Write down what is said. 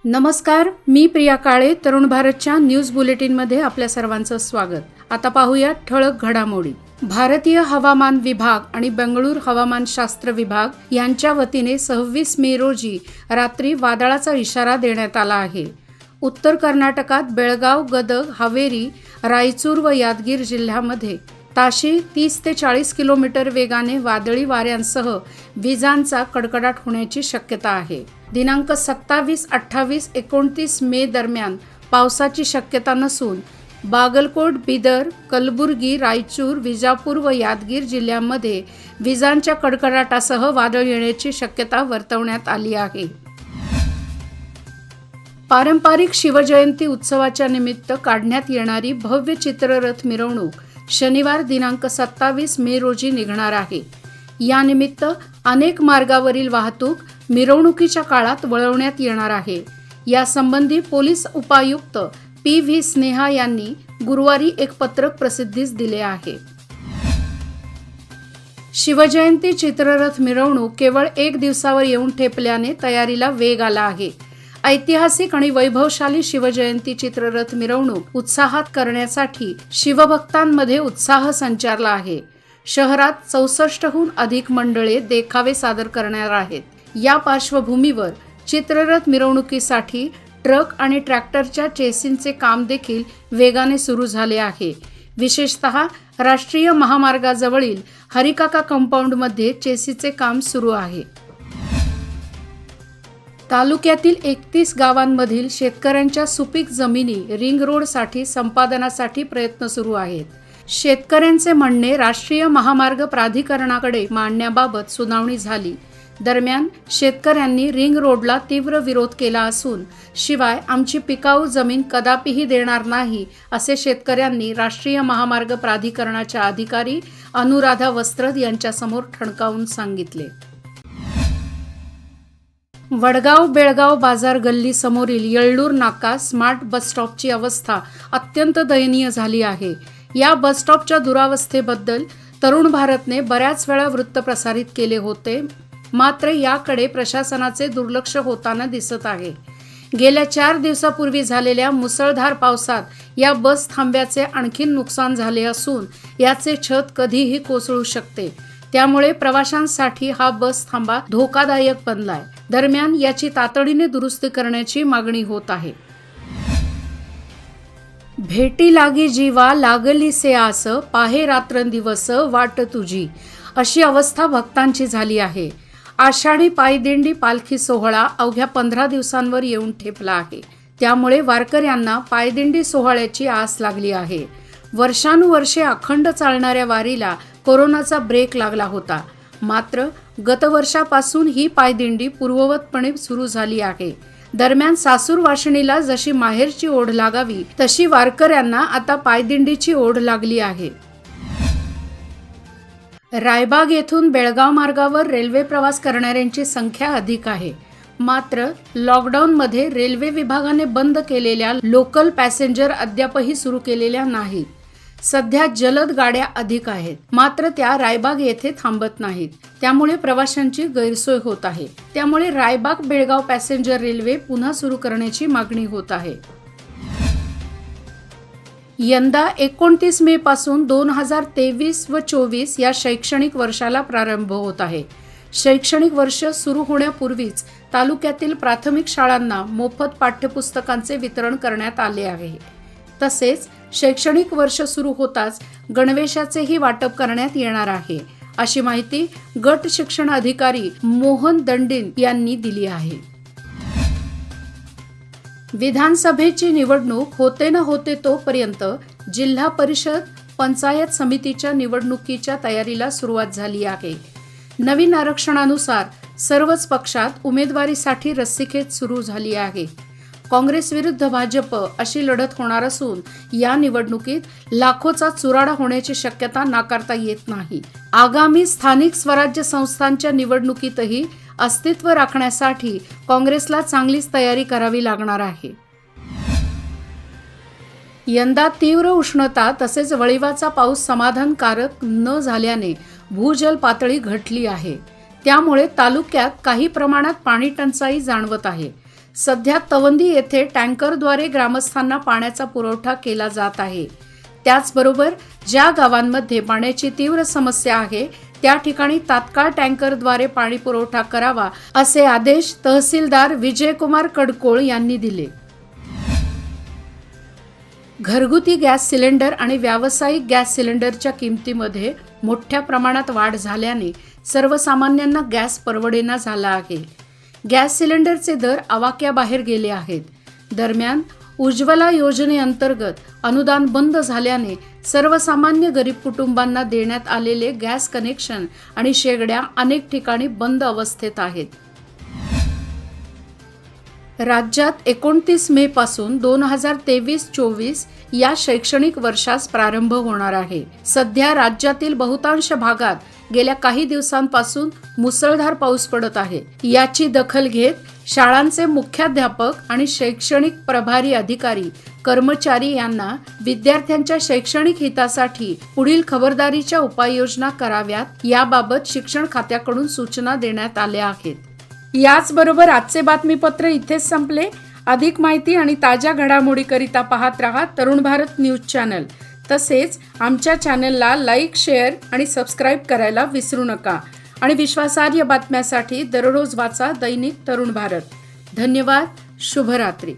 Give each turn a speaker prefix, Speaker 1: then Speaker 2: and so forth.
Speaker 1: नमस्कार, मी प्रिया काळे. तरुण भारतच्या न्यूज बुलेटिनमध्ये आपल्या सर्वांचं स्वागत. आता पाहूया ठळक घडामोडी. भारतीय हवामान विभाग आणि बेंगळूर हवामानशास्त्र विभाग यांच्या वतीने 26 मे रोजी रात्री वादळाचा इशारा देण्यात आला आहे. उत्तर कर्नाटकात बेळगाव, गदग, हावेरी, रायचूर व यादगीर जिल्ह्यामध्ये ताशी 30 ते 40 किलोमीटर वेगाने वादळी वाऱ्यांसह विजांचा कडकडाट होण्याची शक्यता आहे. दिनांक 27, 28, 29 मे दरम्यान पावसाची शक्यता नसून बागलकोट, बिदर, कलबुर्गी, रायचूर, विजापूर व यादगीर जिल्ह्यांमध्ये विजांच्या कडकडाटासह वादळ येण्याची शक्यता वर्तवण्यात आली आहे. पारंपरिक शिवजयंती उत्सवाच्या निमित्त काढण्यात येणारी भव्य चित्ररथ मिरवणूक शनिवार दिनांक 27 मे रोजी निघणार आहे. यानिमित्त अनेक मार्गावरील वाहतूक मिरवणुकीच्या काळात वळवण्यात येणार आहे. यासंबंधी पोलीस उपायुक्त PV स्नेहा यांनी गुरुवारी एक पत्रक प्रसिद्धीस दिले आहे. शिवजयंती चित्ररथ मिरवणूक केवळ एक दिवसावर येऊन ठेपल्याने तयारीला वेग आला आहे. ऐतिहासिक आणि वैभवशाली शिवजयंती चित्ररथ मिरवणूक उत्साहात करण्यासाठी शिवभक्तांमध्ये उत्साह संचारला आहे. शहरात 64हून अधिक मंडळे देखावे सादर करणार आहेत. या पार्श्वभूमीवर चित्ररथ मिरवणुकीसाठी ट्रक आणि ट्रॅक्टरच्या चेसिंगचे काम देखील वेगाने सुरू झाले आहे. विशेषतः राष्ट्रीय महामार्गाजवळील हरिकाका कंपाऊंडमध्ये चेसीचे काम सुरू आहे. तालुक्यातील 31 गावांमधील शेतकऱ्यांच्या सुपीक जमिनी रिंग रोडसाठी संपादनासाठी प्रयत्न सुरू आहेत. शेतकऱ्यांचे म्हणणे राष्ट्रीय महामार्ग प्राधिकरणाकडे मांडण्याबाबत सुनावणी झाली. दरम्यान शेतकऱ्यांनी रिंग रोडला तीव्र विरोध केला असून शिवाय आमची पिकाऊ जमीन कदापिही देणार नाही असे शेतकऱ्यांनी राष्ट्रीय महामार्ग प्राधिकरणाच्या अधिकारी अनुराधा वस्त्रद यांच्यासमोर ठणकावून सांगितले. वडगाव बेळगाव बाजार गल्ली समोरील येळ्ळूर नाका स्मार्ट बसस्टॉपची अवस्था अत्यंत दयनीय झाली आहे. या बसस्टॉपच्या दुरावस्थेबद्दल तरुण भारतने बऱ्याच वेळा वृत्त प्रसारित केले होते, मात्र याकडे प्रशासनाचे दुर्लक्ष होताना दिसत आहे. गेल्या 4 दिवसापूर्वी झालेल्या मुसळधार पावसात या बस थांब्याचे आणखी नुकसान झाले असून याचे छत कधीही कोसळू शकते. त्यामुळे प्रवाशांसाठी हा बस थांबा धोकादायक बनलाय. दरम्यान याची तातडीने दुरुस्ती करण्याची मागणी होत आहे. भेटी लागी जीवा लागलीसे आस, पाहे रात्रंदिवस वाट तुझी, अशी अवस्था भक्तांची झाली आहे. आषाढी पायदिंडी पालखी सोहळा अवघ्या 15 दिवसांवर येऊन ठेपला आहे. त्यामुळे वारकऱ्यांना पायदिंडी सोहळ्याची आस लागली आहे. वर्षानुवर्षे अखंड चालणाऱ्या वारीला कोरोनाचा ब्रेक लागला होता, मात्र गतवर्षापासून ही पायदिंडी पूर्ववतपणे सुरू झाली आहे. दरम्यान सासूर वाशिणीला जशी माहेरची ओढ लागावी तशी वारकऱ्यांना आता पायदिंडीची ओढ लागली आहे. रायबाग येथून बेळगाव मार्गावर रेल्वे प्रवास करणाऱ्यांची संख्या अधिक आहे. मात्र लॉकडाऊनमध्ये रेल्वे विभागाने बंद केलेल्या लोकल पॅसेंजर अद्यापही सुरू केलेल्या नाहीत. सध्या जलद गाड्या अधिक आहेत, मात्र त्या रायबाग येथे थांबत नाहीत. त्यामुळे प्रवाशांची गैरसोय होत आहे. त्यामुळे रायबाग बेळगाव पॅसेंजर रेल्वे पुन्हा सुरू करण्याची मागणी होत आहे. यंदा 29 मे पासून 2023 व 24 या शैक्षणिक वर्षाला प्रारंभ होत आहे. शैक्षणिक वर्ष सुरू होण्यापूर्वीच तालुक्यातील प्राथमिक शाळांना मोफत पाठ्यपुस्तकांचे वितरण करण्यात आले आहे. तसेच शैक्षणिक वर्ष सुरू होताच गणवेशाचेही वाटप करण्यात येणार आहे, अशी माहिती गट शिक्षण अधिकारी मोहन दंडीन यांनी दिली आहे. विधानसभेची निवडणूक होते न होते तोपर्यंत जिल्हा परिषद पंचायत समितीच्या निवडणुकीच्या तयारीला सुरुवात झाली आहे. नवीन आरक्षणानुसार सर्वच पक्षात उमेदवारीसाठी रस्सीखेच सुरू झाली आहे. काँग्रेस विरुद्ध भाजप अशी लढत होणार असून या निवडणुकीत लाखोचा चुराडा होण्याची शक्यता नाकारता येत नाही. आगामी स्थानिक स्वराज्य संस्थांच्या निवडणुकीतही अस्तित्व राखण्यासाठी काँग्रेसला चांगलीच तयारी करावी लागणार आहे. यंदा तीव्र उष्णता तसेच वळिवाचा पाऊस समाधानकारक न झाल्याने भूजल पातळी घटली आहे. त्यामुळे तालुक्यात काही प्रमाणात पाणी टंचाई जाणवत आहे. सध्या तवंदी येथे टँकरद्वारे ग्रामस्थांना पाण्याचा पुरवठा केला जात आहे. त्याचबरोबर ज्या गावांमध्ये पाण्याची तीव्र समस्या आहे त्या ठिकाणी तात्काळ टँकरद्वारे पाणी पुरवठा करावा असे आदेश तहसीलदार विजयकुमार कडकोळ यांनी दिले. घरगुती गॅस सिलेंडर आणि व्यावसायिक गॅस सिलेंडरच्या किमतीमध्ये मोठ्या प्रमाणात वाढ झाल्याने सर्वसामान्यांना गॅस परवडेना झाला आहे. गॅस सिलेंडरचे दर आवाक्याबाहेर गेले आहेत. दरम्यान उज्ज्वला योजनेअंतर्गत अनुदान बंद झाल्याने सर्वसामान्य गरीब कुटुंबांना देण्यात आलेले गॅस कनेक्शन आणि शेगड्या अनेक ठिकाणी बंद अवस्थेत आहेत. राज्यात 29 मे पासून 2023-24 या शैक्षणिक वर्षास प्रारंभ होणार आहे. सध्या राज्यातील बहुतांश भागात गेल्या काही दिवसांपासून मुसळधार पाऊस पडत आहे. याची दखल घेत शाळांचे मुख्याध्यापक आणि शैक्षणिक प्रभारी अधिकारी कर्मचारी यांना विद्यार्थ्यांच्या शैक्षणिक हितासाठी पुढील खबरदारीच्या उपाययोजना कराव्यात याबाबत शिक्षण खात्याकडून सूचना देण्यात आल्या आहेत. याचबरोबर आजचे बातमीपत्र इथेच संपले. अधिक माहिती आणि ताज्या घडामोडीकरिता पाहत रहा तरुण भारत न्यूज चॅनल. तसेच आमच्या चॅनलला लाईक, शेअर आणि सबस्क्राईब करायला विसरू नका. आणि विश्वासार्ह बातम्यासाठी दररोज वाचा दैनिक तरुण भारत. धन्यवाद. शुभरात्री.